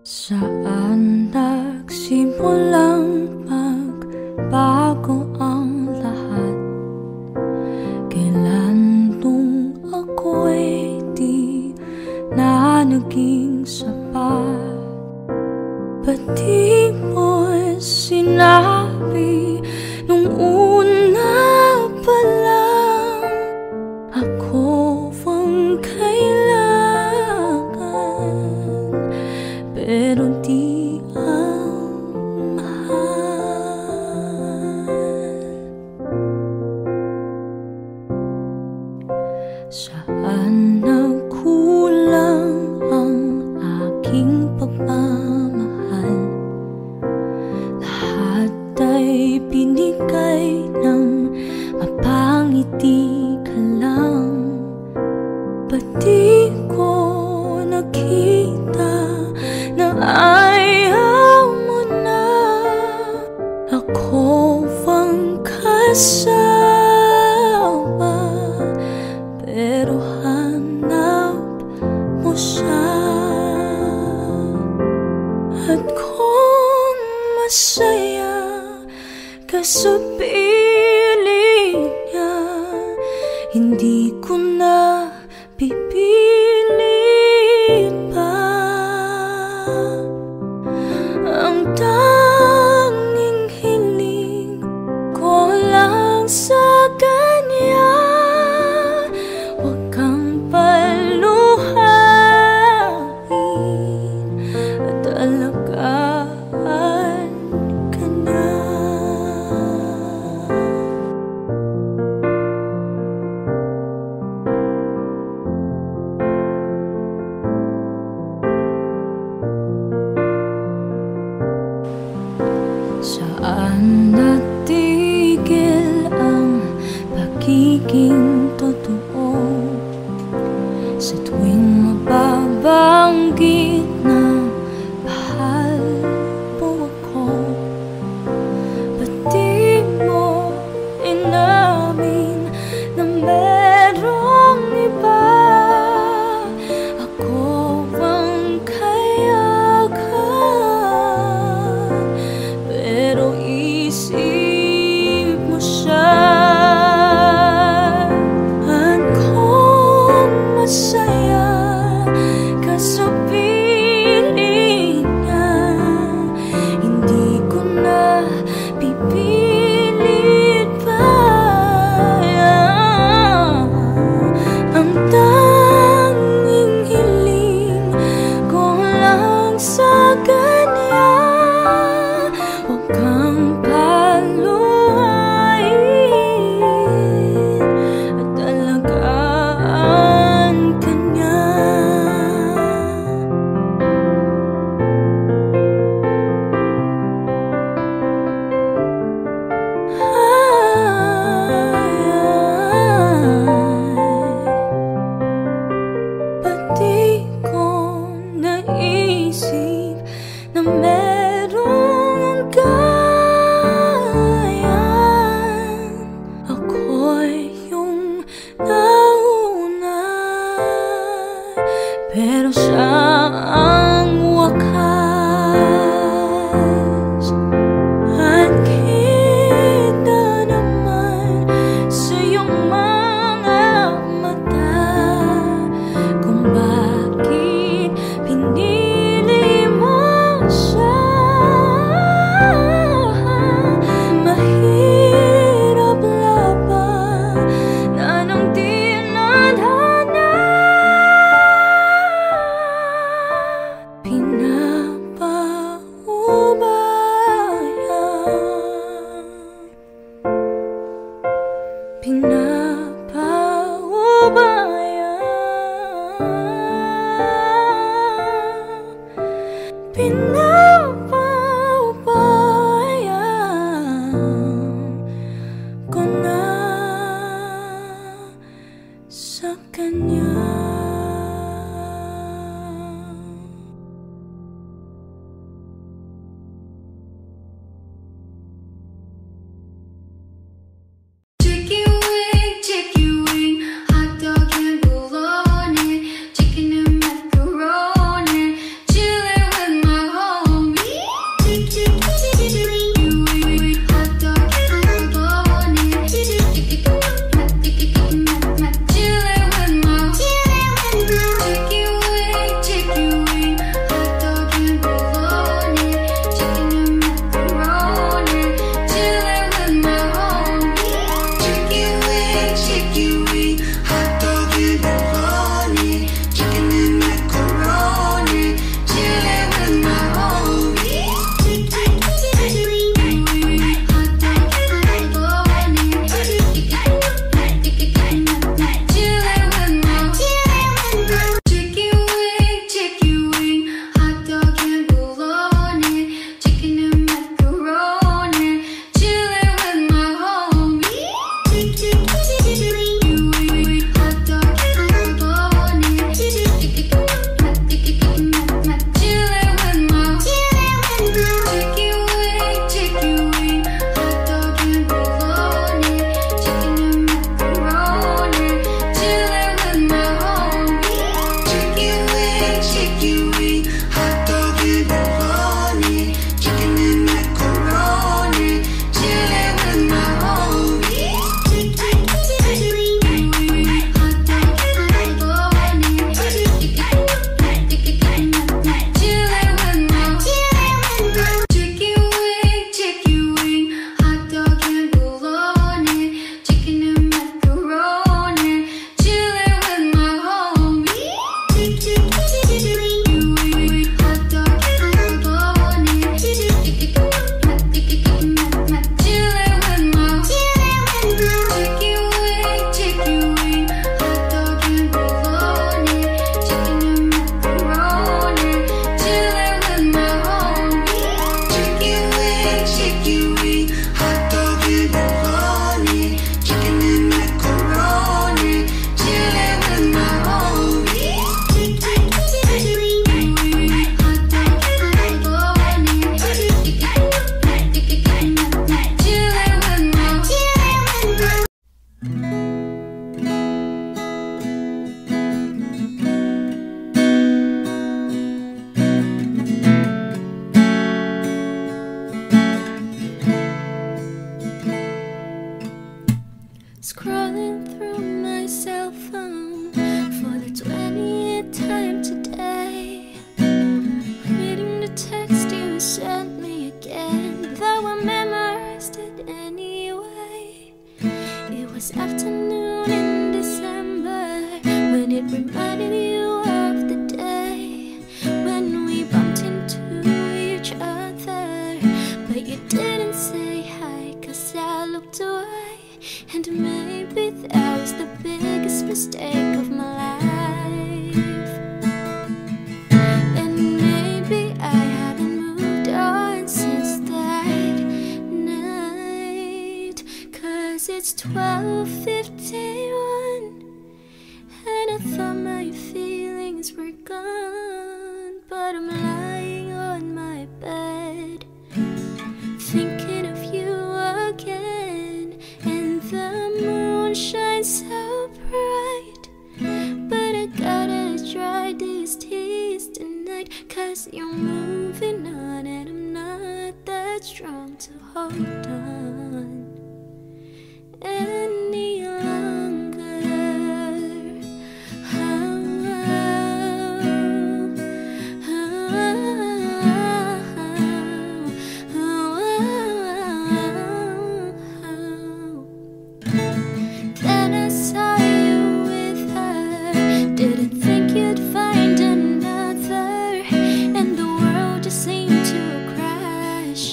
Saan nagsimulang magbago ang lahat? Kailan nung ako'y di na naging sapat? Ba't di mo'y sinabi nung una pa lang? Ako ang kailangan, pero di ang mahal. Saan nagkulang ang aking pagmamahal? Lahat ay binigay ng mapangiti ka lang. Ba't di ko nakita na ayaw mo na? Ako ang kasawa, pero hanap mo siya. At kung masaya ka sa piling niya, hindi ko na pipilit pa. Ang tanging hiling ko lang sa kanya, huwag kang paluhain at alagaan ka na. Saan natigil ang pagiging totoo? Sa tuwing mababanggit na mahal mo ako, ba't di mo inamin na merong iba? Ako ang kayakan, pero isip mo siya. At kung masaya ka sa piling niya, hindi ko na pipilit pa. Ang tanging hiling ko lang sa kanya, huwag kang paluhain at alagaan ka niya. Ba't di ko naisip na merong gayan? Ako'y yung nauna, pero siya ang wakas. At kita naman sa iyong mga mata kung bakit pinili mo siya. Mahirap labanan ang tinadhana. it reminded you of the day when we bumped into each other, but you didn't say hi 'cause I looked away. And maybe that was the biggest mistake of my life. And maybe I haven't moved on since that night, 'cause it's 12:51 and I thought my feelings were gone. But I'm lying on my bed thinking of you again, and the moon shines so bright. But I gotta dry these tears tonight, 'cause you're moving on and I'm not that strong to hold on any longer. Then I saw you with her, didn't think you'd find another, and the world just seemed to crash.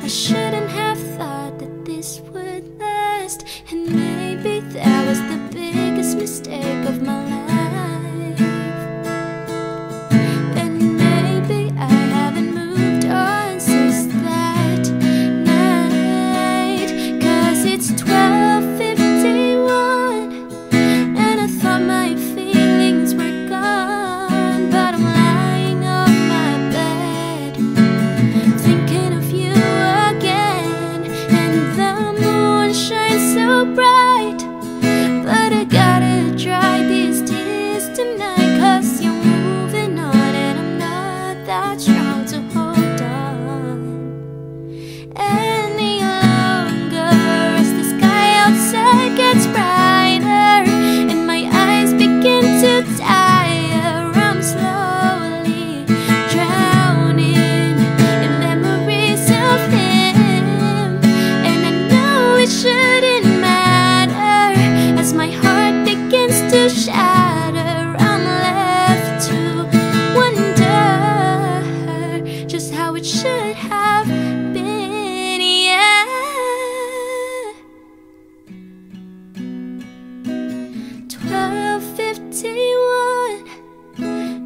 I shouldn't have thought that this would last, and maybe that was the biggest mistake of my life. And maybe I haven't moved on since that night, 'cause it's 12:51 and I thought my feelings were gone. But I'm lying on my bed thinking of you again, and the moon shines so bright. But I gotta dry these tears tonight, 'cause you're moving on and I'm not that strong to hold on any longer. As the sky outside gets brighter and my eyes begin to tire, I'm slowly drowning in memories of him. And I know it shouldn't matter, as my heart begins to shatter. I'm left to wonder just how it should have been, yeah. 12:51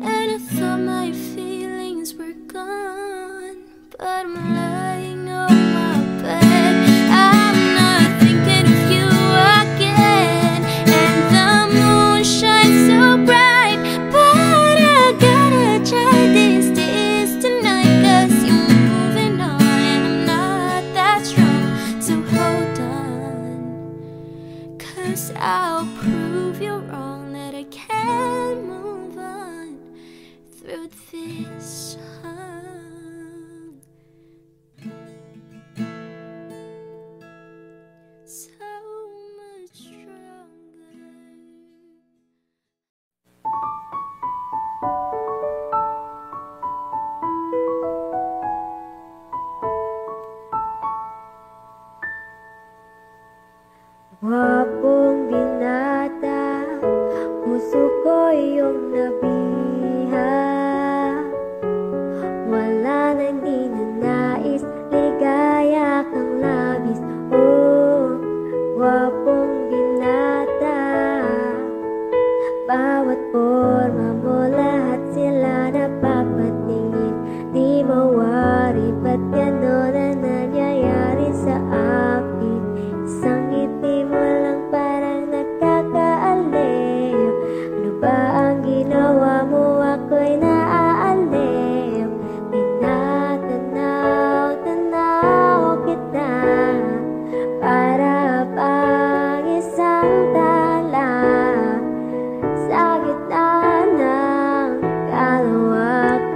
and I thought my feelings were gone. But I'm lying on my bed, I'm not thinking of you again, and the moon shines so bright. But I gotta try these tears tonight, 'cause you're moving on and I'm not that strong to hold on. 'Cause I'll prove you wrong, that I can move on through this song. So much stronger. Gwapong binata, puso ko iyong nabiha. Wala nang ninanais, ligaya kang labis. Oh, gwapong binata, bawat forma mo, lahat sila napapatingin. Di mawari, ba't gano'n ang nangyayari sa akin? Isang ngiti mo lang parang nakakaaliw. Ano ba ang ginawa mo? Ako'y naaaliw. Tinatanaw-tanaw kita, para pang isang tala sa gitna ng kalawakan.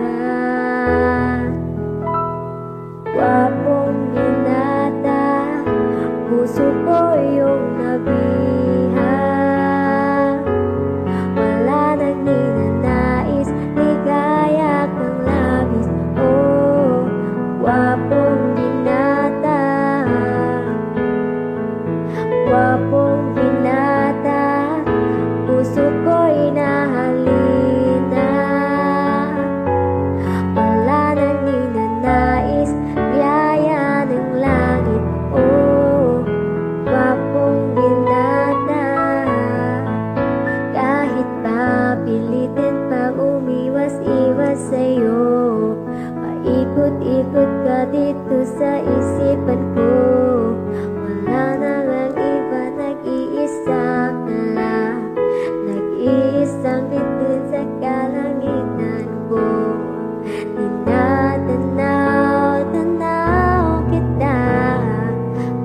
mapilitin pang umiwas-iwas sa'yo. Paikot-ikot ka dito sa isipan ko. Wala na lang iba, nag-iisa ka lang. Nag-iisang bituin sa kalangitan ko. Tinatanaw kita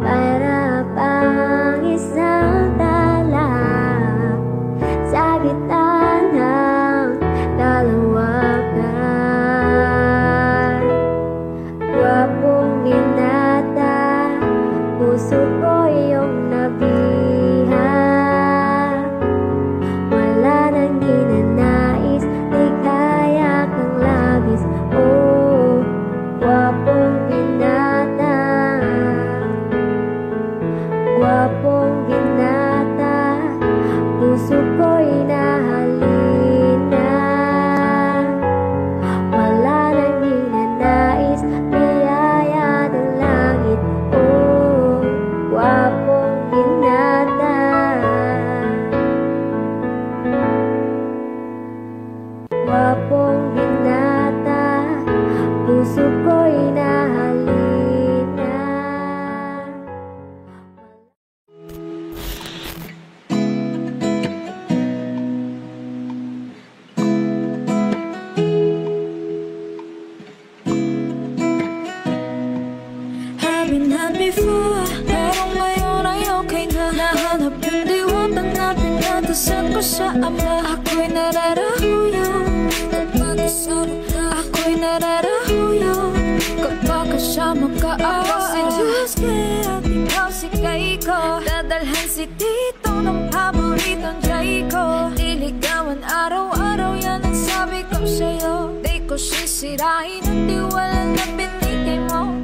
para pang isang tala sa gitna ng kalawakan. Gwapong binata, puso ko iyong nabiha. Wala nang ginanais, ligaya kang labis. Oh, gwapong binata, gwapong binata, puso ko'y nahalina. Wala nang ginanais, biyaya ng langit. Oh, gwapong binata, gwapong binata, puso ko'y nahalina. I've been had before, pero ngayon ay okay na. Nahanap yung diwata na pinatasan ko sa ama. Ako'y nararahuyo kapag kasama ka. Ako'y nararahuyo kapag kasama ka. Si Diyos kaya ikaw si Kaiko. Dadalhan si Tito ng paboritong jay ko. Liligawan araw-araw, yan ang sabi ko sa'yo. Di ko sisirain ang tiwala na binigay mo.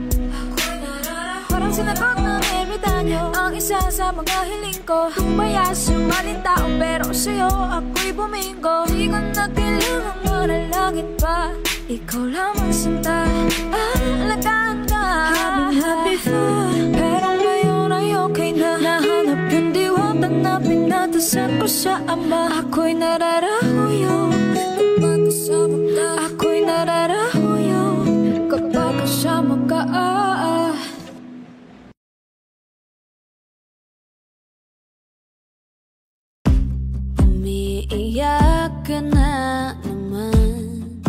Parang sinagot ng ermitanyo ang isa sa mga hiling ko. Tumaya sa maling tao pero sa'yo ako'y bumingo. Di ko na kailangang manalangin pa, ikaw lamang sinta, alagaan ka. I've been had before, pero ngayon ay okay na. Nahanap yung diwata na pinatasan ko sa ama. Ako'y nararahuyo kapag kasama ka. Ako'y nararahuyo kapag kasama ka. Umiiyak ka na naman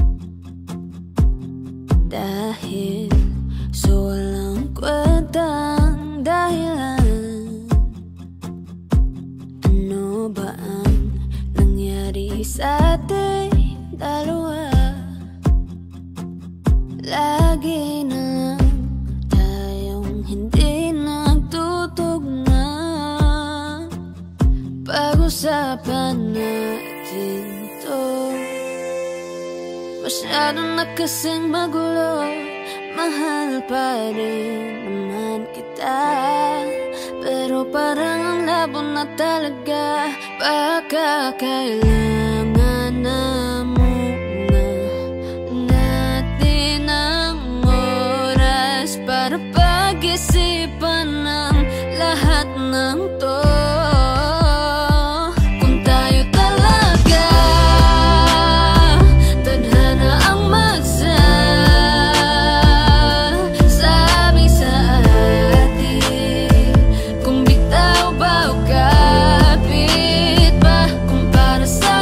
dahil sa walang kwentang dahilan. Ano ba ang nangyari sa ating dalawa? Lagi na lang tayong hindi nagtutugma. Pag-usapan natin to, masyado na kasing magulo. Mahal pa rin naman kita, pero parang ang labo na talaga. Baka kailangan na muna natin ang oras para pag-isipan ng lahat ng to. Sa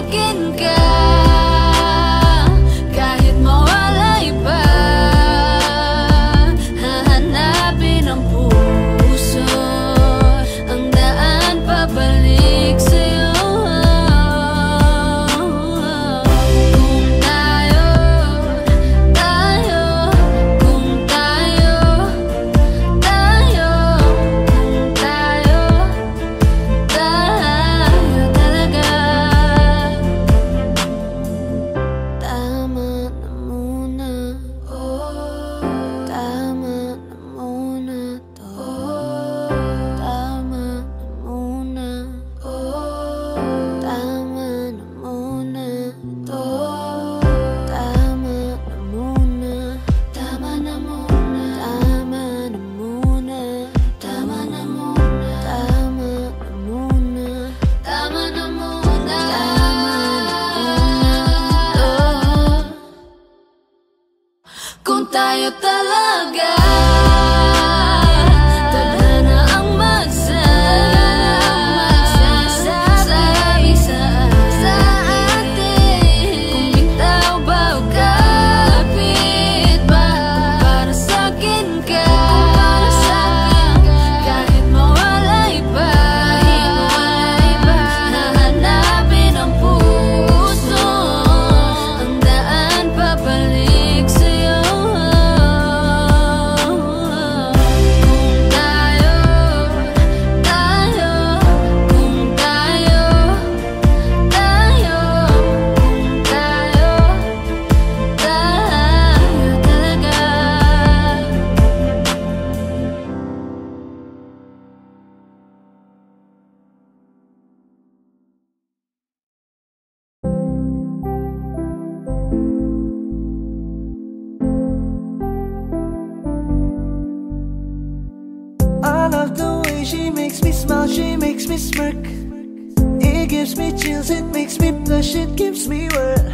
tayo talaga. Tadhana ang magsasabi sa atin. Kung bitaw ba o kapit ba, para sa'kin ka. Kahit mawalay pa, nahanapin ang puso, ang daan pabalik sa'yo. I love the way she makes me smile, she makes me smirk. It gives me chills, it makes me blush, it gives me world.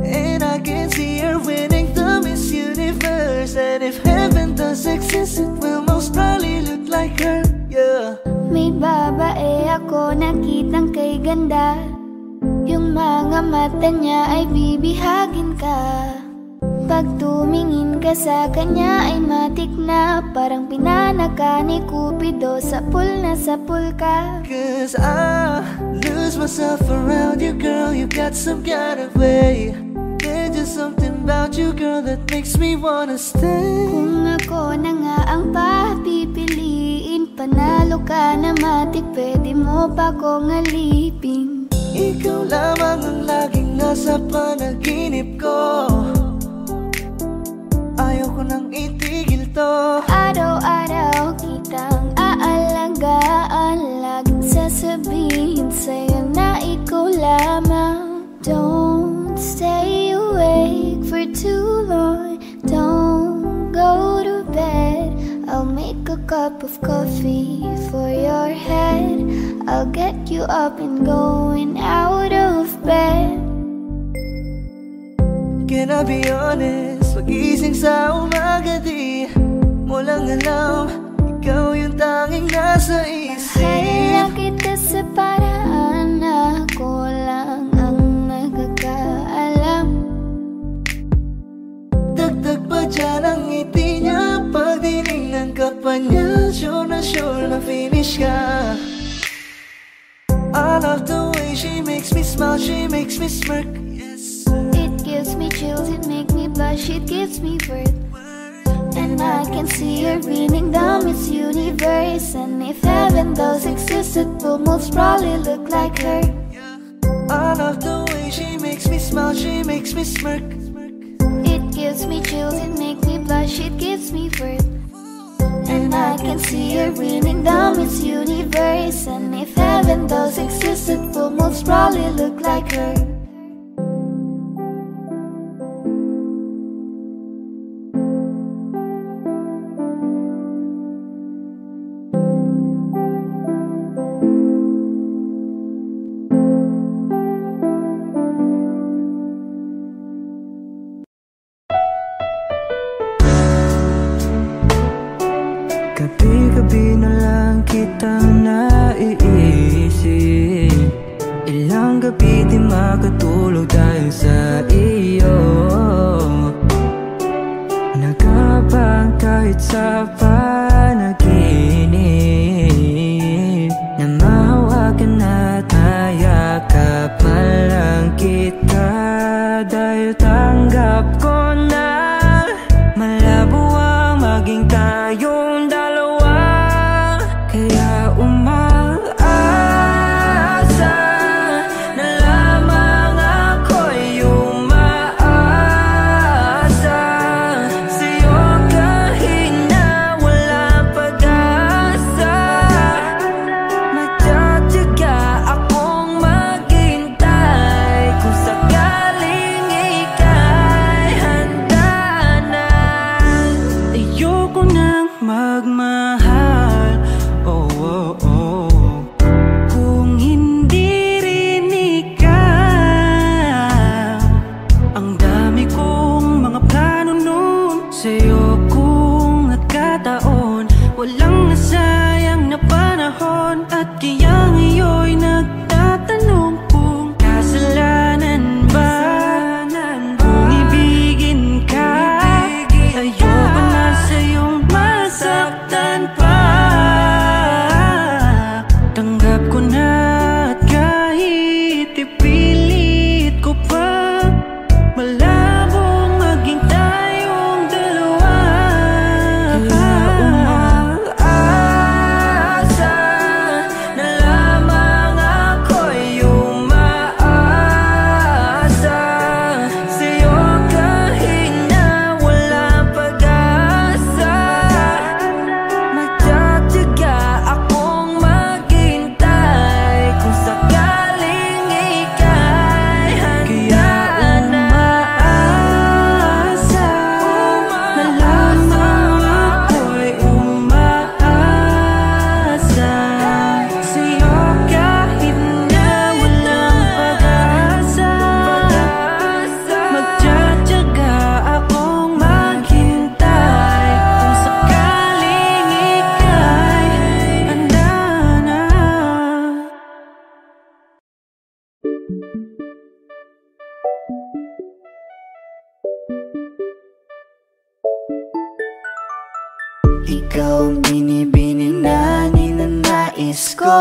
And I can see her winning the Miss Universe. And if heaven does exist, it will most probably look like her, yeah. May babae ako nakitang kay ganda. Yung mga mata niya ay bibihagin ka. Pag tumingin ka sa kanya ay matik na. Parang pinanaka ni Cupido, sapul na sapul ka. Cause I lose myself around you, girl. You got some kind of way. There's just something about you, girl, that makes me wanna stay. Kung ako na nga ang papipiliin, panalo ka na matik, pwede mo pa kong alipin. Ikaw lamang ang laging nasa panaginip ko. Ayaw ko nang itigil to. Araw-araw kitang aalagaan, laging sasabihin sa'yo na ikaw lamang. Don't stay awake for too long, don't go to bed. I'll make a cup of coffee for your head. I'll get you up and going out of bed. Can I be honest? Pag-ising sa umaga di mo lang alam, ikaw yung tanging nasa isip. Mahal lang kita sa paraan na ako lang ang nagkakaalam. Dagdag pa dyan ang ngiti niya, pag dinignan ka pa niya, sure na finish ka. I love the way she makes me smile, she makes me smirk. It gives me chills, it makes me blush, it gives me birth. And I can see her winning the Miss Universe. And if heaven does exist, it will most probably look like her. I love the way she makes me smile, she makes me smirk. It gives me chills, it makes me blush, it gives me birth. And I can see her winning the Miss Universe. And if heaven does exist, it will most probably look like her. Gabi-gabi na lang kitang naiisip. Ilang gabi di makatulog dahil sa iyo. Nagkabang kahit sa panaginip, na mahawakan at mayakapan lang kita. Dahil tanggap ko na malabo ang maging tayong dalawa. Kaya umaasa na lamang ako'y umaasa sa'yo kahit na wala pag-asa. Magtatiyaga akong maghintay kung sakaling ika'y handa. Ikaw ang binibining na ninanais ko,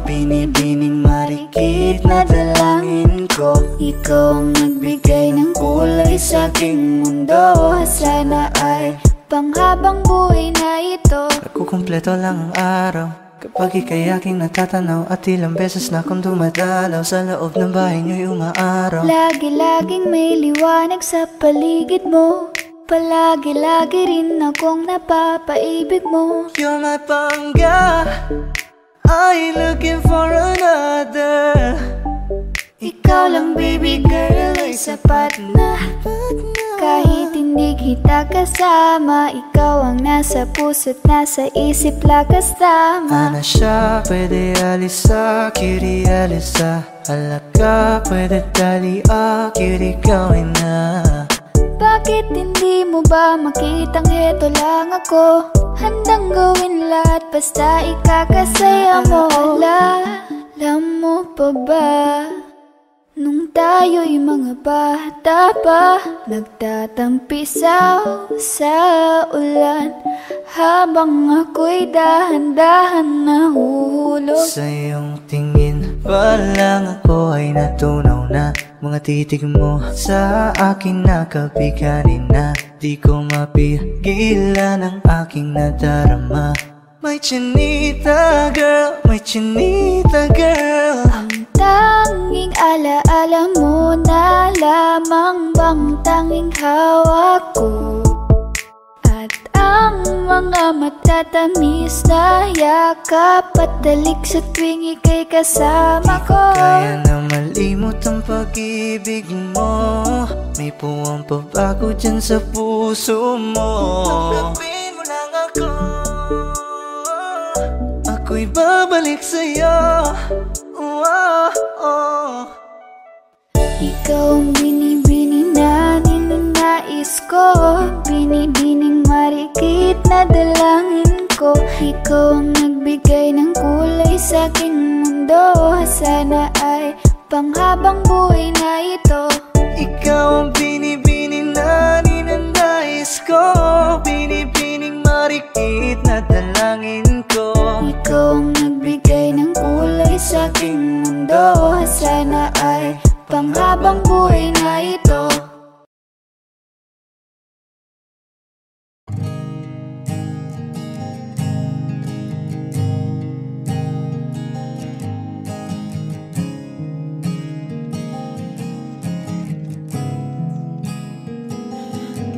binibining marikit na dalangin ko. Ikaw ang nagbigay ng kulay sa aking mundo. Sana ay panghabang buhay na ito. Nagkukumpleto lang ang araw kapag ika'y aking natatanaw, at ilang beses na akong dumadalaw sa loob ng bahay niyo'y umaaraw. Lagi-laging may liwanag sa paligid mo, palagi-lagi rin akong napapaibig mo. You're my pangga, I ain't looking for another. Ikaw lang baby girl ay sapat na. Kahit hindi kita kasama, ikaw ang nasa puso't nasa isip, lakas tama. Ana siya, pwede alisa, cutie alisa. Halaka, pwede tali, cutie gawin na. Bakit hindi mo ba makitang heto lang ako? Handang gawin lahat basta ikakasaya mo. Alam mo pa ba, nung tayo'y mga bata pa, nagtatampisaw sa ulan, habang ako'y dahan-dahan nahuhulog. Sa iyong tingin pa lang ako ay natunaw na. Mga titig mo sa akin nakabiganin na. Di ko mapigilan ang aking nadarama. My chinita girl, my chinita girl. Ang tanging alaala mo na lamang bang tanging hawak ko, at ang mga matatamis na yakap at dalik sa tuwing ika'y kasama ko. Kaya na malimot ang pag-ibig mo, may puwang pabago dyan sa puso mo. Tanggapin mo lang ako, ako'y babalik sa'yo. Ikaw ang binibining na ninanais ko, binibining marikit na dalangin ko. Ikaw ang nagbigay ng kulay sa aking mundo. Sana ay panghabang buhay na ito. Ikaw ang binibining na ninanais ko, binibining marikit na dalangin ko. Ikaw ang nagbigay ng kulay sa aking mundo. Sana ay panghabang buhay na ito.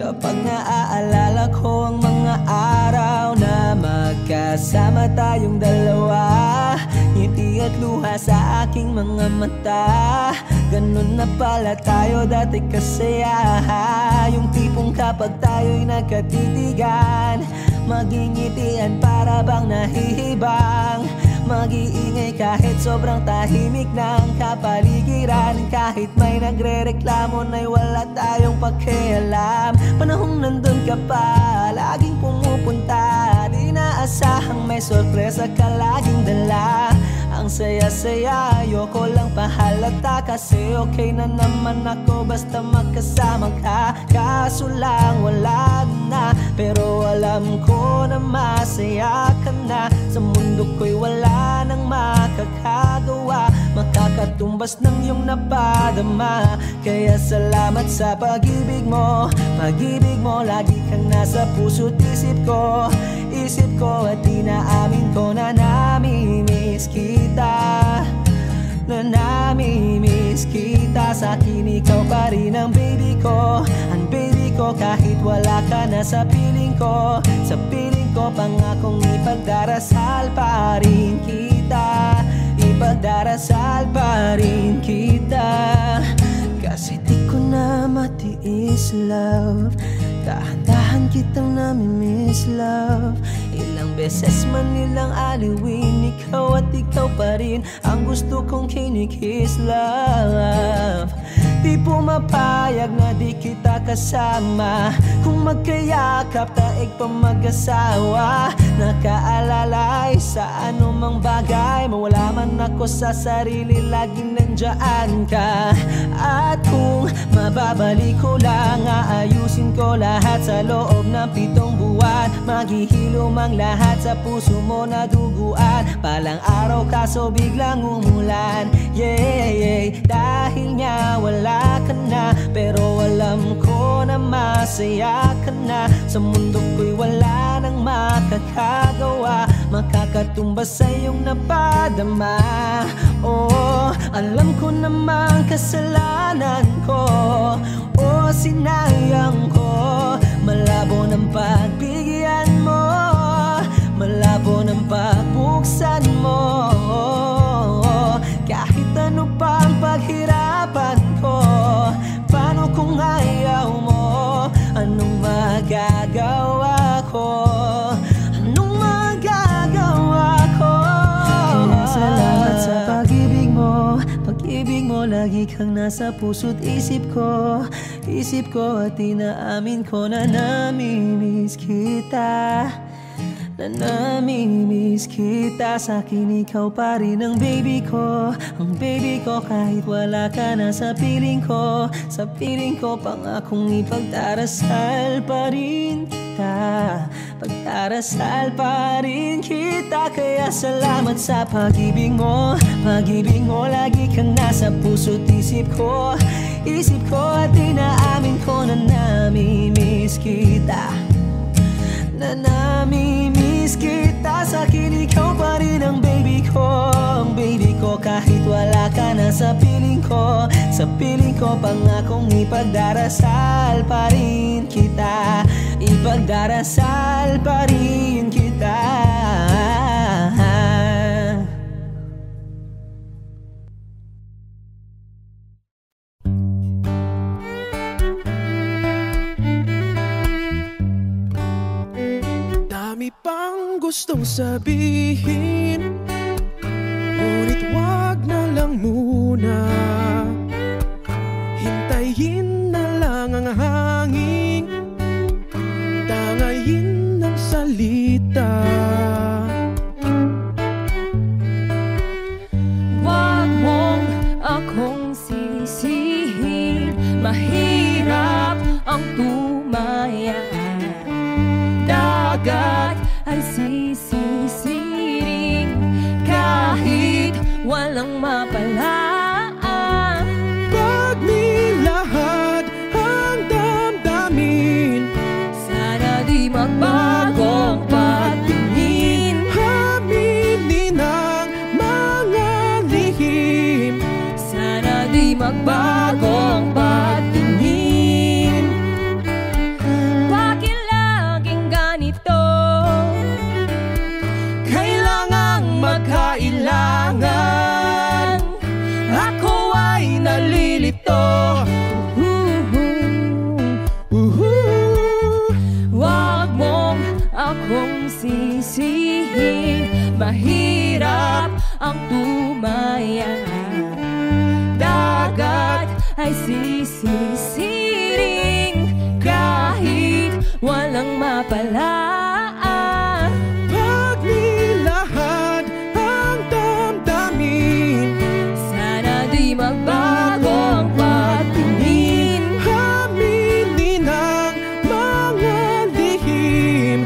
Kapag naaalala ko ang mga araw na magkasama tayong dalawa, ngiti at luha sa aking mga mata. Ganun na pala tayo dati kasaya. Yung tipong kapag tayo'y nagkatitigan, magingitian para bang nahihibang. Mag-iingay kahit sobrang tahimik ng kapaligiran. Kahit may nagre-reklamo na'y wala tayong pakialam. Panahong nandun ka pa, laging pumupunta. Di naasahang may sorpresa ka laging dala. Ang saya-saya, ayoko lang pahalata. Kasi okay na naman ako basta magkasama ka. Kaso lang wala na, pero alam ko na masaya ka na. Sa mundo ko'y wala nang makakagawa, makakatumbas ng iyong napadama. Kaya salamat sa pag-ibig mo. Pag-ibig mo, lagi kang nasa puso't isip ko. Isip ko at inaamin ko na namimiss kita. Na namimiss kita. Sa akin ikaw pa rin ang baby ko. Ang baby ko kahit wala ka na sa piling ko. Sa piling ko pangakong ipagdarasal pa rin kita. Ipagdarasal pa rin kita. Kasi di ko na matiis love. Dahan-dahan kitang namimiss love. Ilang beses man nilang aliwin, ikaw at ikaw pa rin ang gusto kong kinikiss love. Di pumapayag na di kita kasama. Kung magkayakap taig pa mag-asawa. Nakaalalay sa anumang bagay. Mawala man ako sa sarili, laging nandiyan ka. At kung Mababalik ko lang, aayusin ko lahat sa loob ng 7 buwan. Maghihilom ang lahat sa puso mo na duguan. Palang araw kaso biglang umulan. Yeah, dahil nga wala ka na, pero alam ko na masaya ka na. Sa mundo ko'y wala nang makakagawa, makakatumbas sa iyong napadama. Oh, alam ko namang kasalanan ko, oh sinayang ko. Malabo ng pagbigyan mo, malabo ng pagbuksan mo. Kahit ano pang paghirapan ko, paano kung ayaw mo? Anong magagawa ko? Anong magagawa ko? Kaya salamat sa pag-ibig mo. Pag-ibig mo lagi kang nasa puso't isip ko. Isip ko at inaamin ko na namimiss kita, na namimiss kita. Sa'kin ikaw pa rin ang baby ko, ang baby ko. Kahit wala ka na sa piling ko, sa piling ko pangakong ipagdarasal pa rin kita, pagdarasal pa rin kita. Kaya salamat sa pag-ibig mo. Pag-ibig mo lagi kang nasa puso't isip ko. Isip ko at inaamin ko na namimiss kita, na namimiss kita. Sa'kin ikaw pa rin ang baby ko, ang baby ko. Kahit wala ka na sa piling ko, sa piling ko pangakong ipagdarasal pa rin kita, ipagdarasal pa rin kita. Dami pang gustong sabihin, ngunit wag na lang muna. Hintayin na lang ang hangin, tangayin ng salita. Wag mong akong sisihin, mahirap ang tumaya. Dagat ay sisisiring kahit walang mapalaan. Pag nilahad ang damdamin, Sana di magbagong patingin. aminin ang mga lihim. Sana di magbagong patingin. Bakit laging ganito? Kailangang magkailangan, ako ay nalilito. Wag mong akong sisihin, mahirap ang tumaya. Dagat ay sisisiring kahit walang mapalaan. Pag nilahad ang damdamin, Sana di magbagong patingin. aminin ang mga lihim.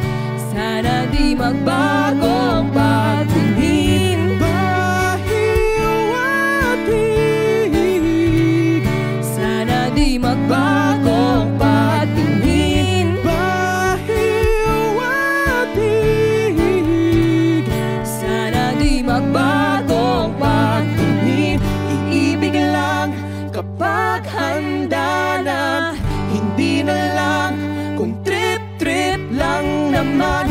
Sana di magbagong patingin. Bahiw at hig, Sana di magbagong patingin. bahiw at hig. Sana di magbagong patingin. Iibig lang kapag handa na, hindi na lang kung trip-trip lang naman.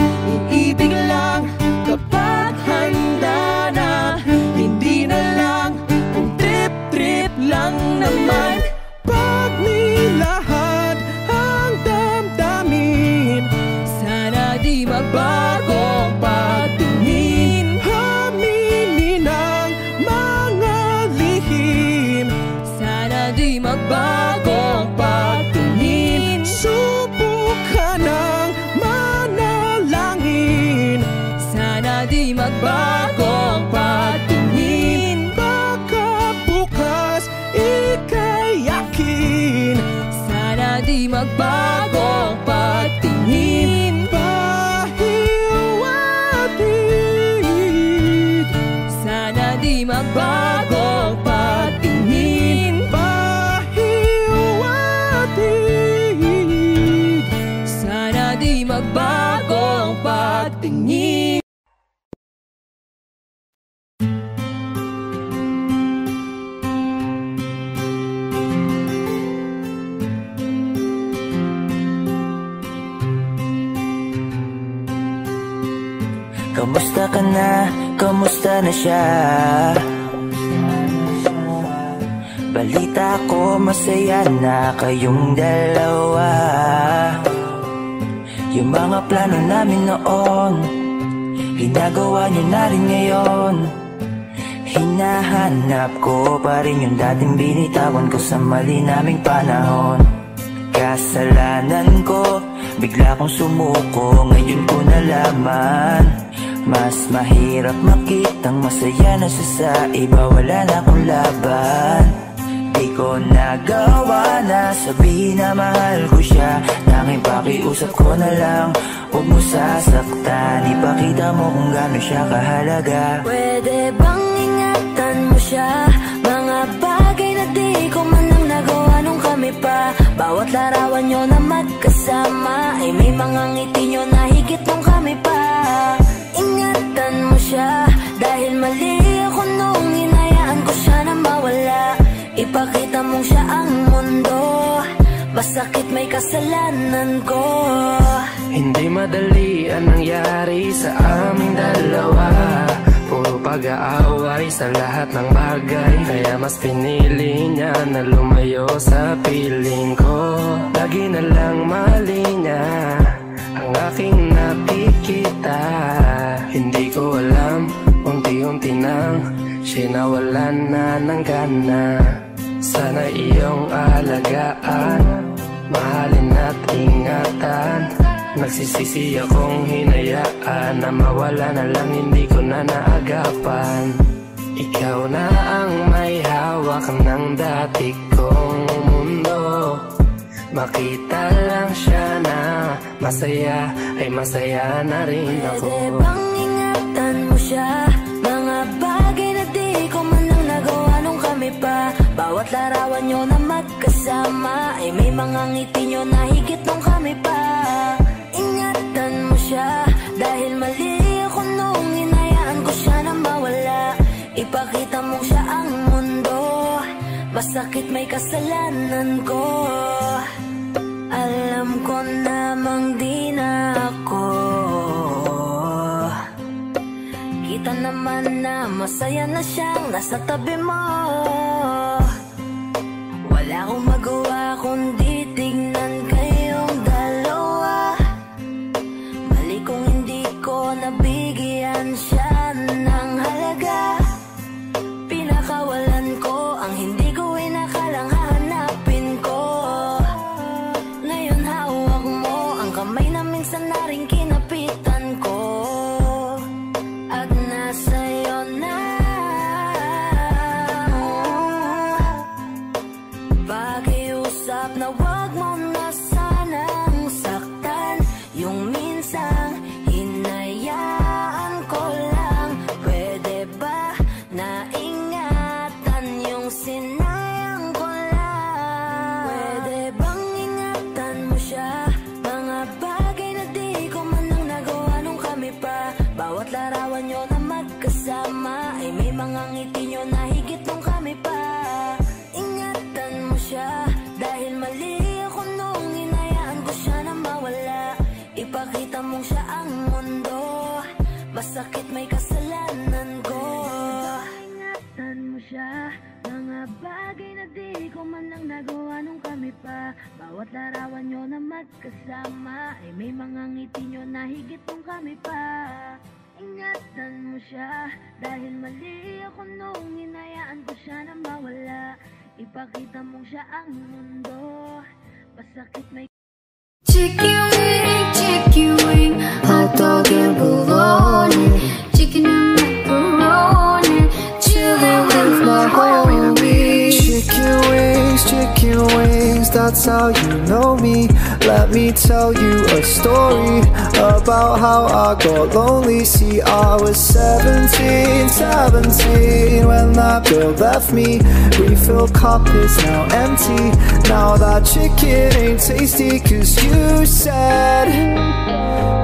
Iibig lang kapag handa na, hindi na lang kung trip-trip lang naman. Pag nilahad ang damdamin, Sana di magbagong patingin. aminin ang mga lihim. Sana di magbago Sana di magbago ang pagtingin. Pahiwatig. Sana di magbago ang pagtingin. Pahiwatig. Sana di magbago ang pagtingin. Kamusta ka na? Kamusta na siya? Balita ko masaya na kayong dalawa. Yung mga plano namin noon, ginagawa niyo na rin ngayon. Hinahanap ko pa rin yung dating binitawan ko sa mali naming panahon. Kasalanan ko, bigla kong sumuko, ngayon ko nalaman. Mas mahirap makitang masaya na siya sa iba, wala na akong laban. Di ko nagawa na sabihin na mahal ko siya, tanging pakiusap ko na lang, huwag mo sasaktan. Ipakita mo kung gaano siya kahalaga. Pwede bang ingatan mo siya? Mga bagay na di ko man lang nagawa nung kami pa. Bawat larawan nyo na magkasama ay may mga ngiti nyo na higit nung kami pa. Ingatan mo siya, dahil mali ako nung hinayaan ko siya na mawala. Ipakita mong siya ang mundo, masakit may kasalanan ko. Hindi madali ang nangyari sa aming dalawa. Puro pag-aaway sa lahat ng bagay, kaya mas pinili niya na lumayo sa piling ko. Lagi na lang mali niya ang aking nakikita. Hindi ko alam, unti-unti nang siya nawalan na ng gana. Sana iyong alagaan, mahalin at ingatan. Nagsisisi akong hinayaan na mawala na lang, hindi ko na naagapan. Ikaw na ang may hawak ng dati kong mundo. Makita lang siya na masaya, ay masaya na rin ako. Pwede bang ingatan mo siya? Mga bagay na di ko man lang nagawa nung kami pa. Bawat larawan nyo na magkasama ay may mga ngiti nyo na higit nung kami pa. Ingatan mo siya, dahil mali ako nung hinayaan ko siya na mawala. Ipakita mo siya ang mundo, masakit may kasalanan ko. Alam ko namang di na ako. Kita naman na masaya na siyang nasa tabi mo. Wala akong magawa kundi tignan kayong dalawa. Mali kung hindi ko nabigyan siya ng halaga. Pinakawalan ko ang hindi ko inakalang hahanapin ko. Ngayon hawak mo ang kamay na minsan na rin kinapitan ko. At nasa'yo na pakiusap na wag mo na sanang saktan. Yung minsang hinayaan ko lang. Pwede ba na ingatan yung sinayang ko lang? Pwede bang ingatan mo siya? Mga bagay na di ko man lang nagawa nung kami pa. Bawat larawan nyo na magkasama ay may mga ngiti nyo na higit nung kami pa. Ingatan mo siya, dahil mali ako nung hinayaan ko siya na mawala. Ipakita mong siya ang mundo, masakit may kasalanan ko. Ingatan mo siya, mga bagay na di ko man lang nagawa nung kami pa. Bawat larawan nyo na magkasama ay may mga ngiti nyo na higit nung kami pa. Ingatan mo siya, dahil mali ako nung hinayaan ko siya na mawala. Ipakita mong siya ang mundo, masakit may... Chicken wing, hot dog and bologna, chicken and macaroni, chili with my homie. Chicken wings, that's that's how you know me. Let me tell you a story about how I got lonely. See, I was 17 when that girl left me. Refill cup is now empty. Now that chicken ain't tasty, 'cause you said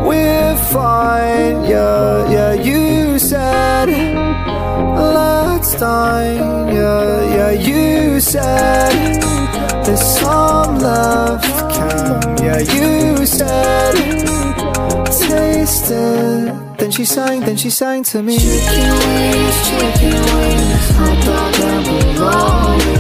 we're fine. Yeah, you said let's dine. Yeah, you said there's some left, Cam. Yeah, you said taste it. Then she sang to me. Chicken wings, hot dog and bologna.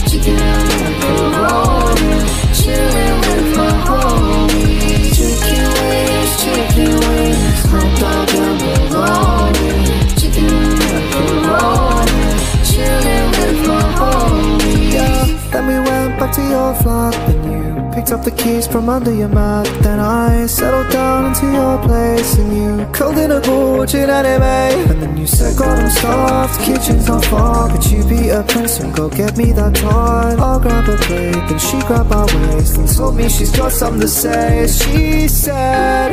Chicken and macaroni, chillin' with my homies. Chicken wings, hot dog and bologna. Chicken and macaroni, chillin' with my homies. Yeah, then we went back to your flat, then you picked up the keys from under your mat. Then I settled down into your place, and you curled in a ball watching anime. And then you said, God, I'm starved, kitchen's not far, could you be a prince and go get me that toy? I'll grab a plate, then she grabbed my waist and told me she's got something to say. She said,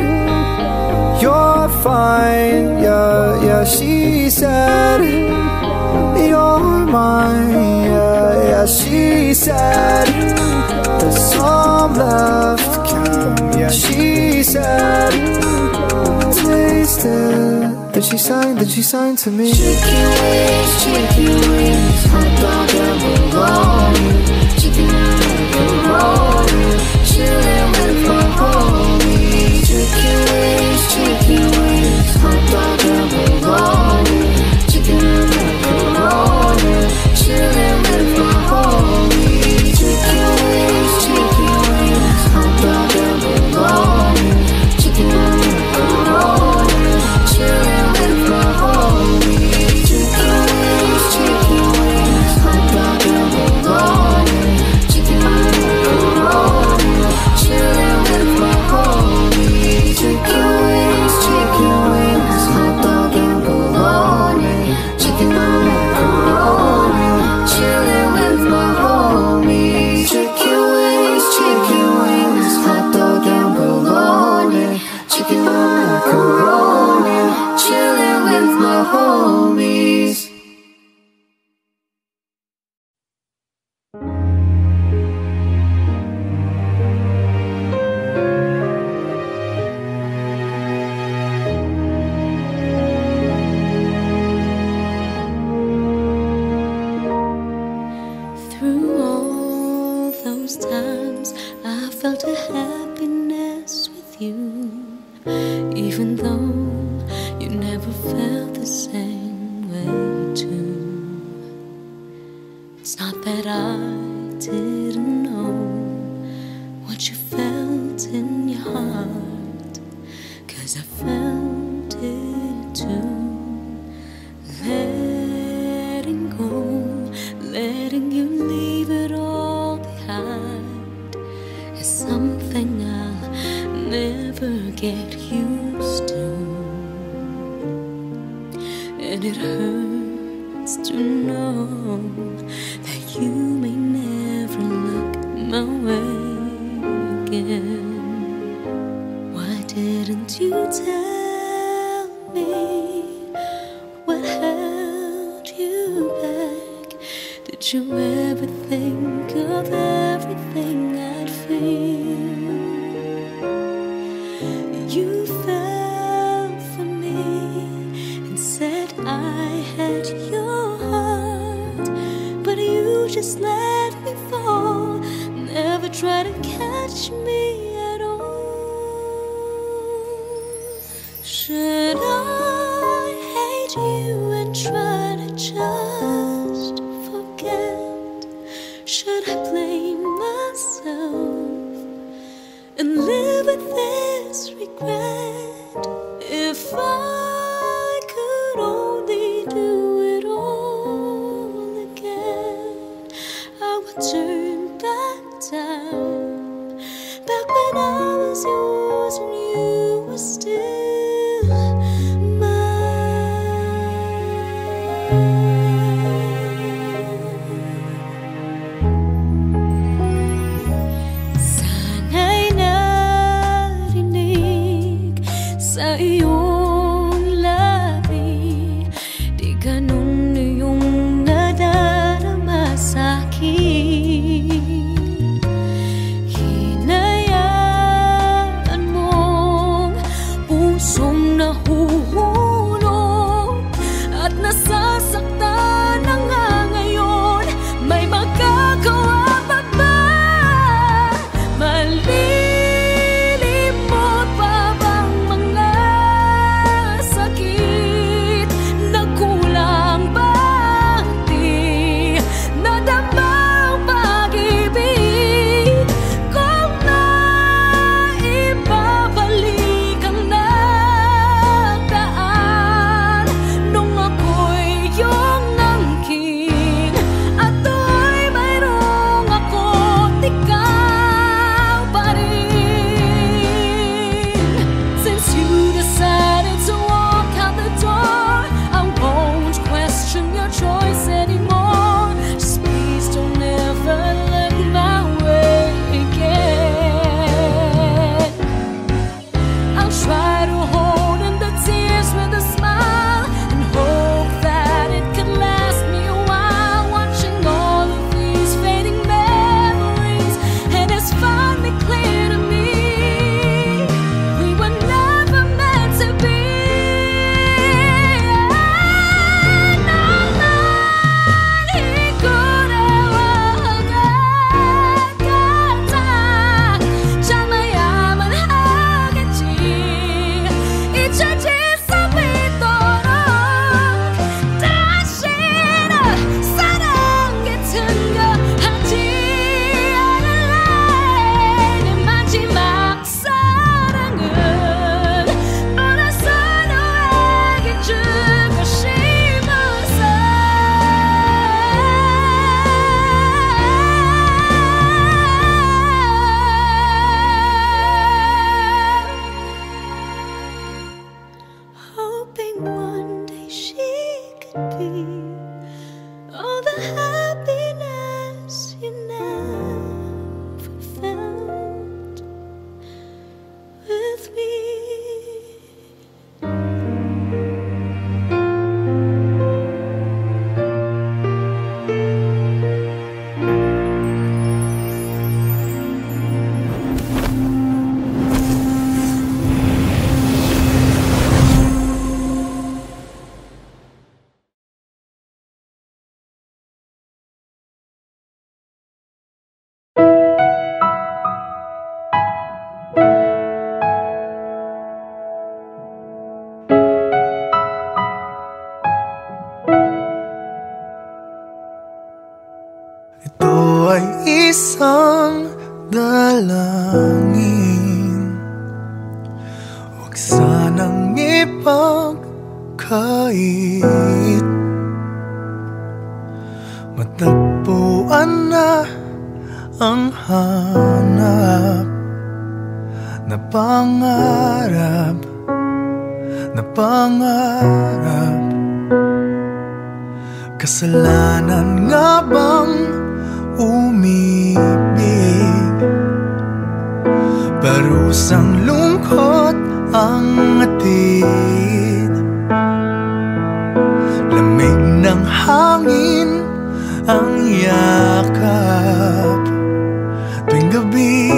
you're fine, yeah, she said you're mine, yeah, she said there's some left, Cam. Yeah, she said taste it. Then she sang to me. Chicken wings, hot dog and bologna. Chicken and macaroni, chillin' with my homies. Chicken wings, hot dog and bologna. Chicken and macaroni, chillin' with my homies. Chicken wings, hot dog and bologna. Chicken and macaroni, chillin' with my homies. Chicken wings, hot dog and bologna. Chicken and macaroni, chillin' with my homies. Chicken wings, hot dog and bologna. Chicken and macaroni, chillin' with my homies. Chicken wings, hot dog and bologna. Chicken and macaroni, chillin' with my homies. Through all those times, I felt a happiness with you, even though you never felt the same way too. It's not that I didn't know what you felt in your heart, 'cause I felt it too. Letting go, letting you leave it all behind is something I'll never get used to. And it hurts to know that you may never look my way again. Why didn't you tell me what held you back? Did you ever think of everything I'd feel? You fell for me and said I had your heart, but you just let me fall, never try to catch me at all. Should I hate you and try to just forget? Should I blame myself and live with this regret? If I could only do it all again, I would turn back time, back when I was yours and you were still mine. dalangin, huwag sanang ipagkait. Matagpuan na ang hanap na pangarap, na pangarap. Kasalanan nga bang umibig? Parusang lungkot ang atid, lamig ng hangin ang yakap. Tuwing gabi,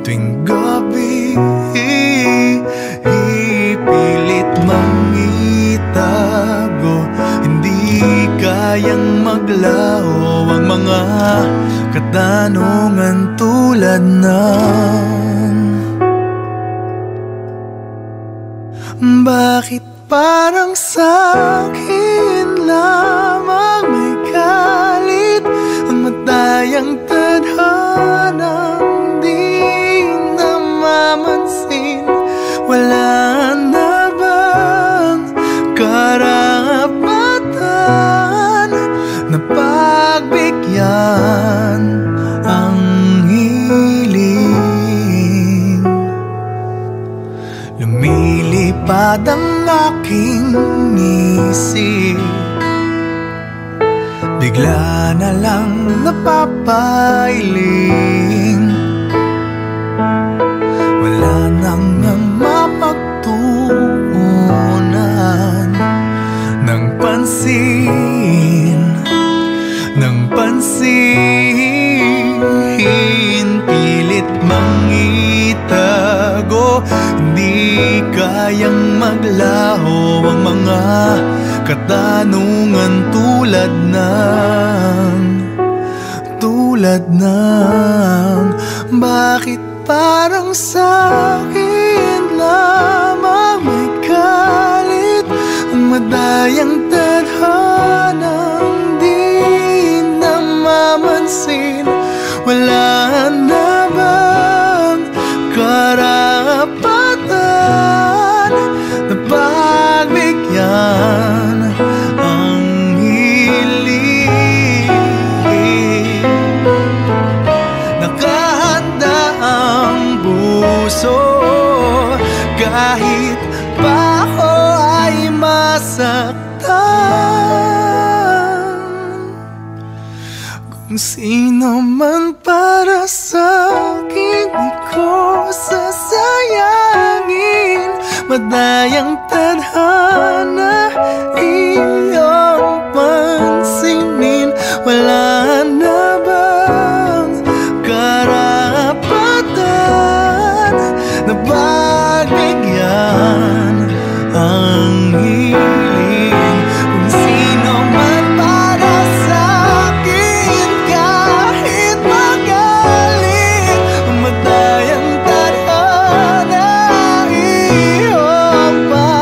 tuwing gabi, ipilit mangitago. Hindi kayang maglaho ang mga katanungan tulad ng bakit parang sa'kin lamang may galit ang matayang tadhanang di namamansin? Wala na bang karapatan na pagbigyan ang hiling? Lumilipad ang aking isip, bigla na lang napapailing. Wala nang mapagtuunan ng pansin, ng pansin. Pilit mangitago, hindi kayang maglaho ang mga katanungan tulad ng bakit parang sa'kin lamang may galit ang madayang tadhanang di namamansin? Wala na bang karapatan na pagbigyan ang hiling? Nakahanda ang puso kahit pa ako ay masaktan. Kung sino man para sa'kin, di ko sasayangin. Madayang tadhana, iyong pansinin. Wala na bang karapatan na pagbigyan ang hiling? Kung sino man para sa'kin, kahit magalit, madayang tadhana, iyong pansinin.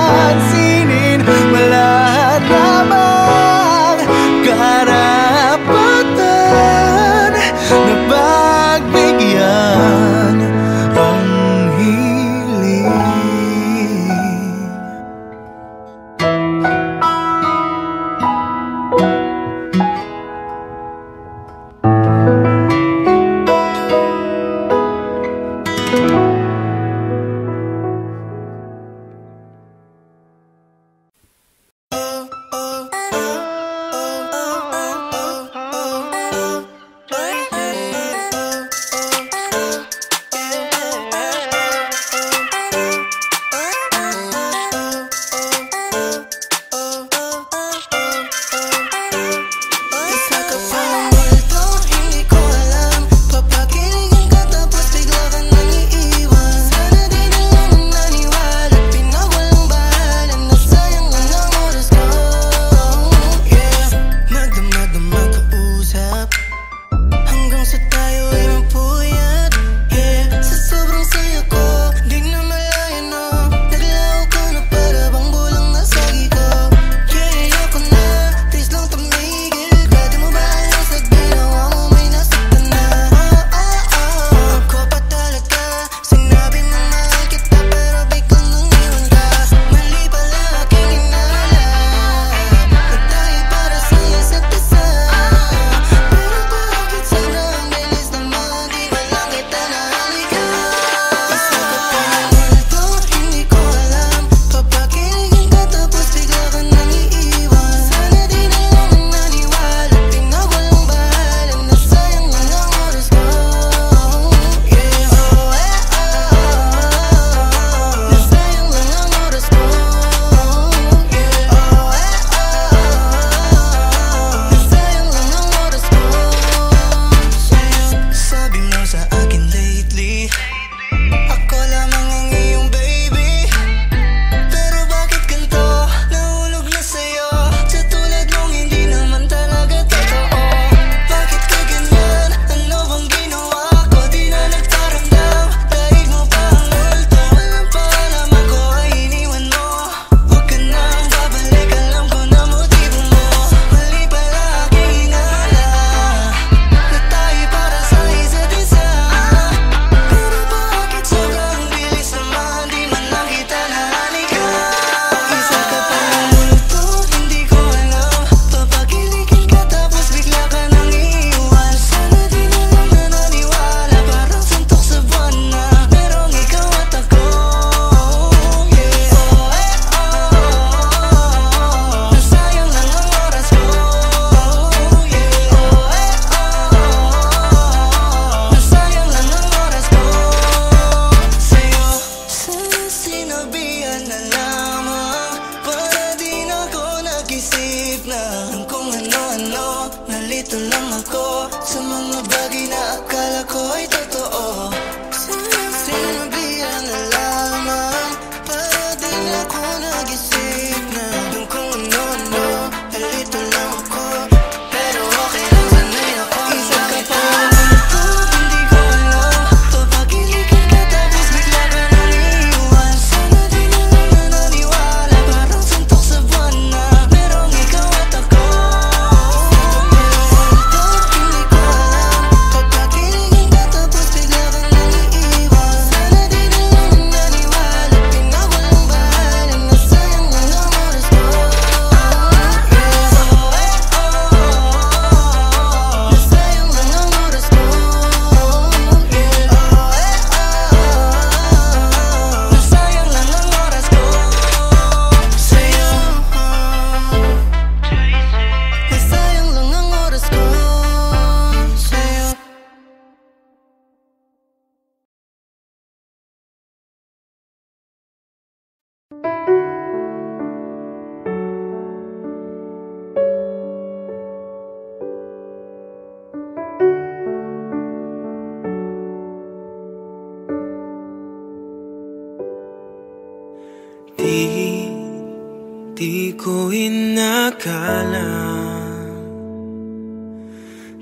Di ko inakala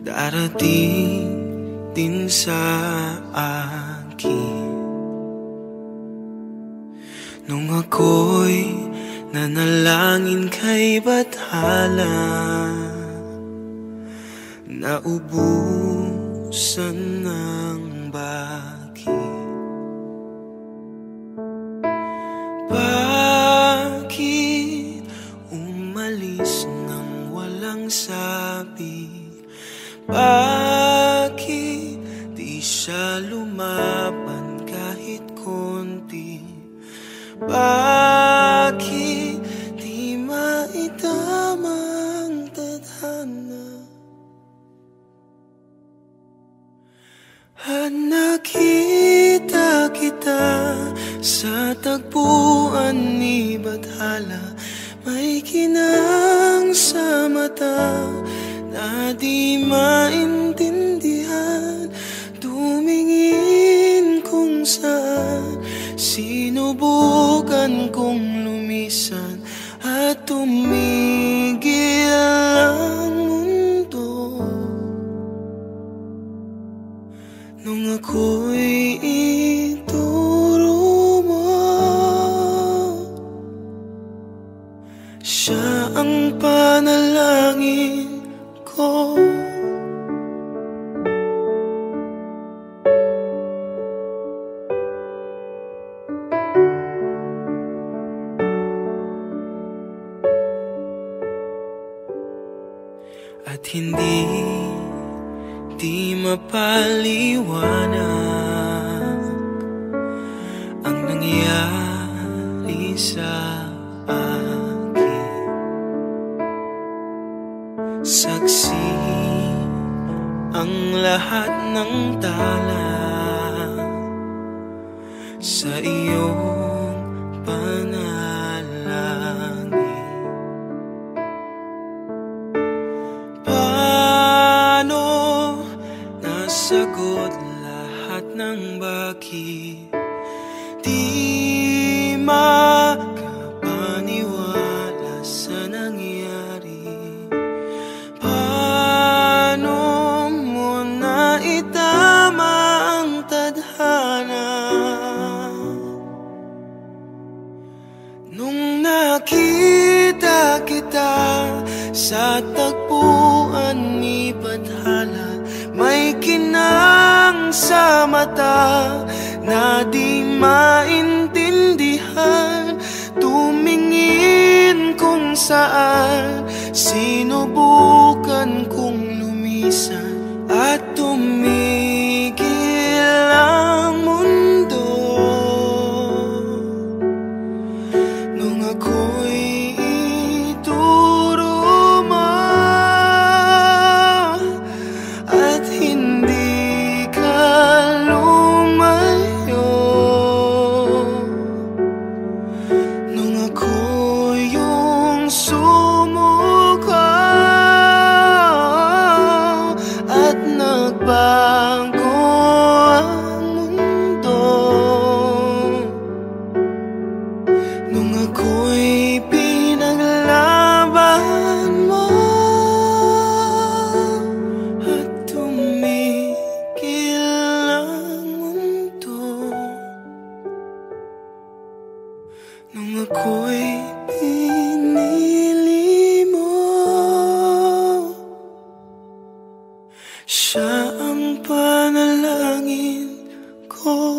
darating din sa akin nung ako'y nanalangin kay Bathala. Naubusan ng bakit. Bakit umalis nang walang sabi? Bakit di siya lumaban kahit konti? Bakit di maitamang tadhana? At nakita kita sa tagpuan ni Bathala, may kinang sa mata na di maintindihan. Tumingin kung saan, sinubukan kong lumisan at tumigil ang mundo. Nung ako'y ituro mo, siya ang panalangin ko. At hindi mapaliwanag ang nangyari sa akin. Saksi ang lahat ng tala sa iyong panalangin. Sagot lahat ng bakit di makapaniwala sa nangyari. Paano mo na itama ang tadhana nung nakita kita sa tagpuan ni Bathala? May kinang sa mata na di maintindihan. Tumingin kung saan, sinubukan kong lumisan at tumigil ang mundo. Nung ako'y ituro mo at hindi ka lumayo, nung ako yung sumuko at nagbago ang mundo, nung ako'y pinaglaban mo at tumigil ang mundo, nung ako'y pinili mo, siya ang panalangin ko.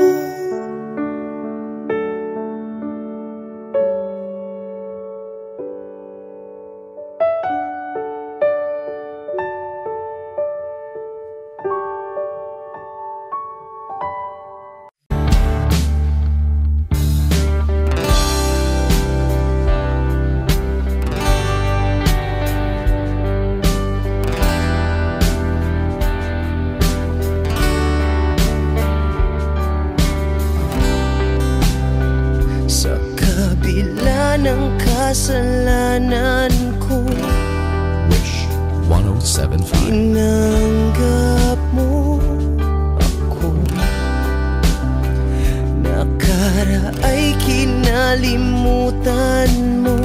Sa kabila ng kasalanan ko, Wish 107.5. tinanggap mo ako. Nakaraay kinalimutan mo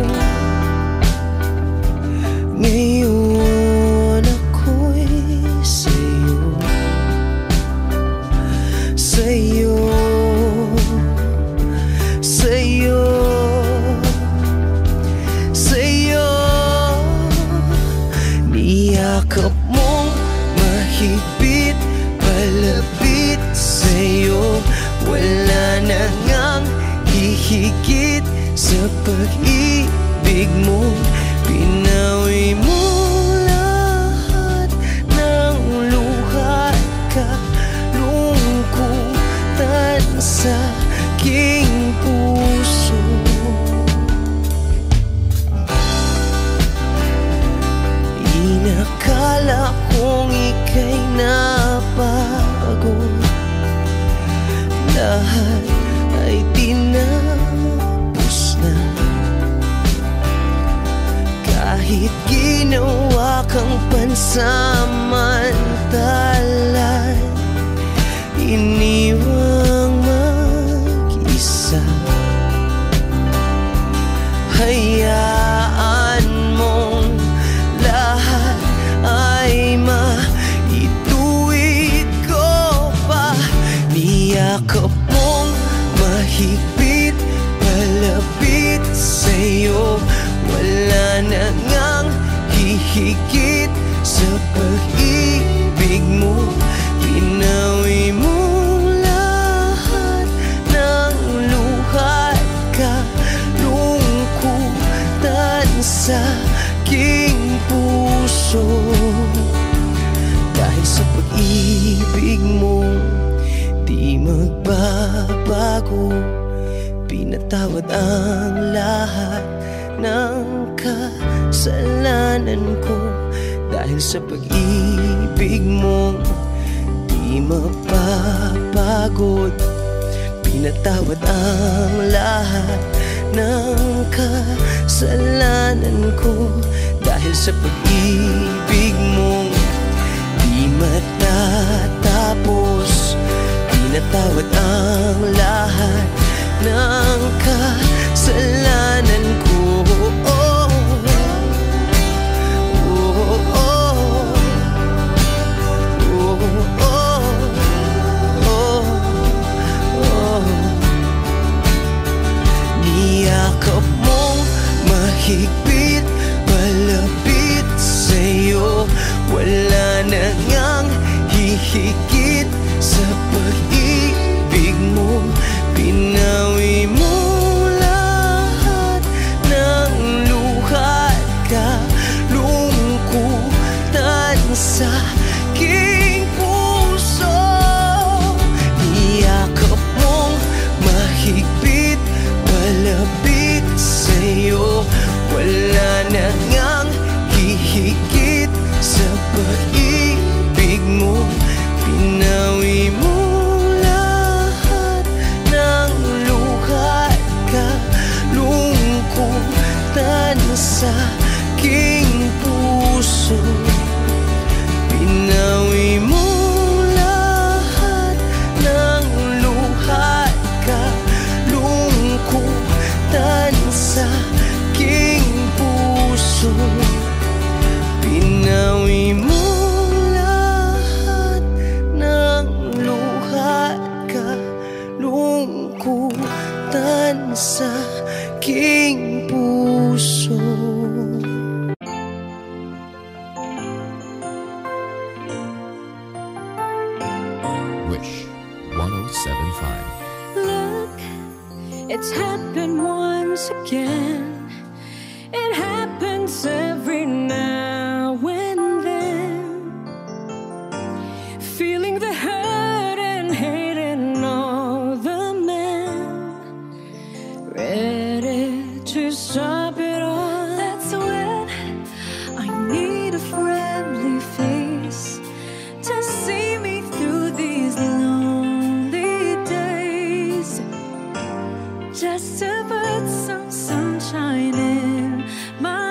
hihigit sa pag-ibig mo. Pinawi mo lahat ng luha at kalungkutan sa aking puso. Inakala kong ika'y napagod, lahat ay tinapos na. Kahit ginawa kang pansamantalan, iniwang mag-isa. Hayaan mong lahat ay maituwid ko pa. Niyakap mong mahigpit, palapit sa'yo. Wala na ngang hihigit sa pag-ibig mo. Pinawi mo lahat ng luha at kalungkutan sa aking puso. Dahil sa pag-ibig mo di magbabago, pinatawad ang lahat ng kasalanan ko. Dahil sa pag-ibig mo di mapapagod, pinatawad ang lahat ng kasalanan ko. Dahil sa pag-ibig mo di matatapos, pinatawad ang lahat ng kasalanan ko. Niyakap mong mahigpit, palapit sa'yo. Wala na ngang hihigit sa pag-ibig mo. Pinawi mo lahat ng luha at kalungkutan sa aking puso. Niyakap mong mahigpit, palapit sa'yo. Wala na ngang hihigit sa pag-ibig mo. Pinawi mo lahat ng luha at kalungkutan sa aking puso. Pinawi mo lahat ng luha at kalungkutan sa aking puso. Pinawi mo lahat ng luha at kalungkutan sa aking puso. Wish 1075. Look, it's happened once again. It happens every now and then. Feeling the hurt and hating all the men, ready to stop it all. That's when I need a friendly face to see me through these lonely days. Just to put some sunshine in my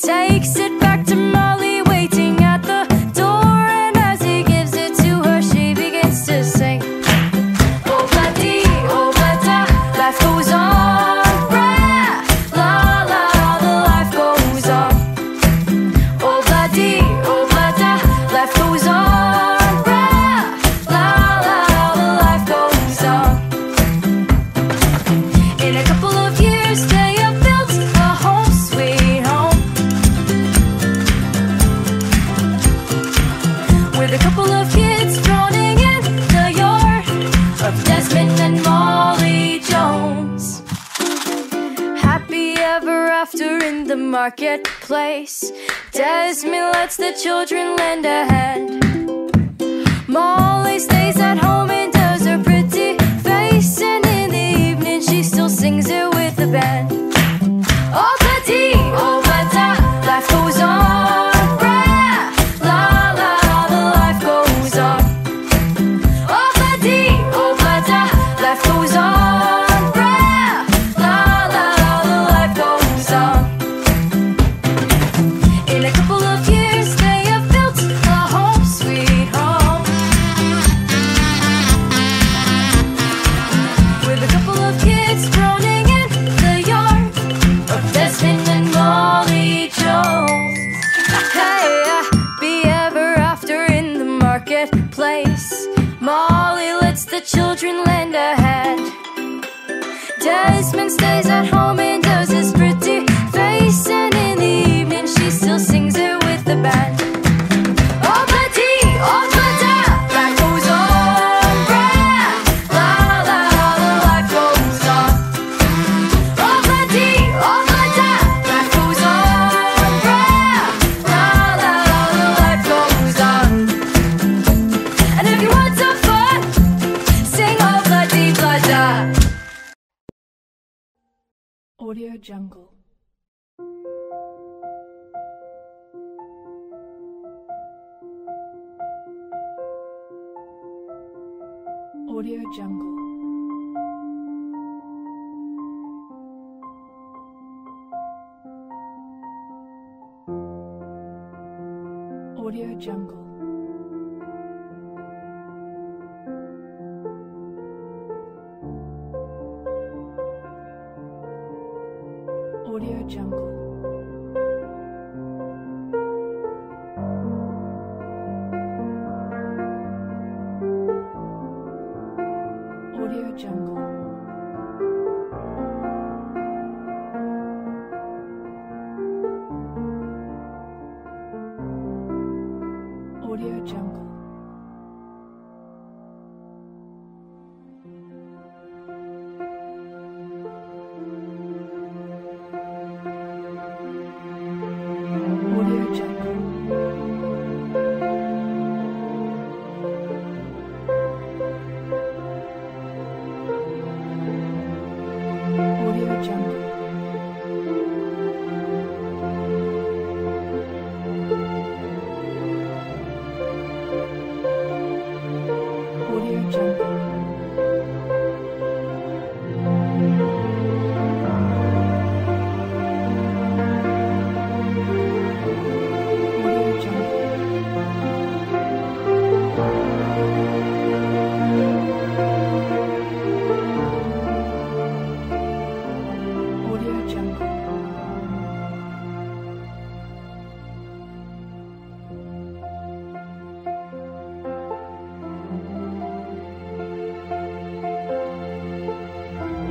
takes it back to Molly waiting at the door, and as he gives it to her, she begins to sing. Oh bloody, oh bloody, life goes on. Rah, la la, the life goes on. Oh bloody, life goes on. Rah, la la, the life goes on. In a couple of years they have built a home sweet home, with a couple of kids running in the yard of Desmond and Molly Jones. Happy ever after in the marketplace, Desmond lets the children lend a hand. Molly stays at home and does her pretty face, and in the evening she still sings it with the band. Oh bloody, life goes on. Rah, la la, the life goes on. Oh bloody, life goes on. Rah, la la, the life goes on. In a couple of years they have built a home sweet home, with a couple of kids running in the yard of Desmond and Molly Jones. Hey, be ever after in the marketplace, Molly lets the children lend a hand. Desmond stays at home and does his pretty face, and in the evening she still sings it with the band. Oh bloody, life goes on. Rah, la la, the life goes on. Oh bloody, life goes on. Rah, la la, the life goes on. And if you want some fun, sing oh bloody, bloody. Audio Jungle. Audio Jungle. Audio Jungle. Audio Jungle. Audio Jungle. Audio Jungle. Audio Jungle. Audio Jungle. Audio Jungle.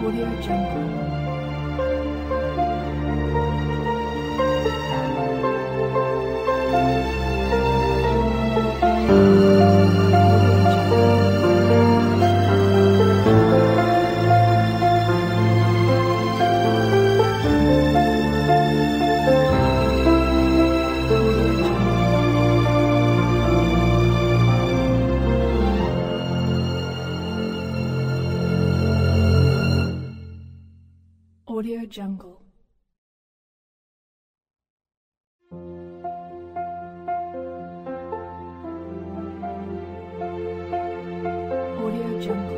Audio Jungle. Audio Jungle. Audio Jungle. Audio Jungle.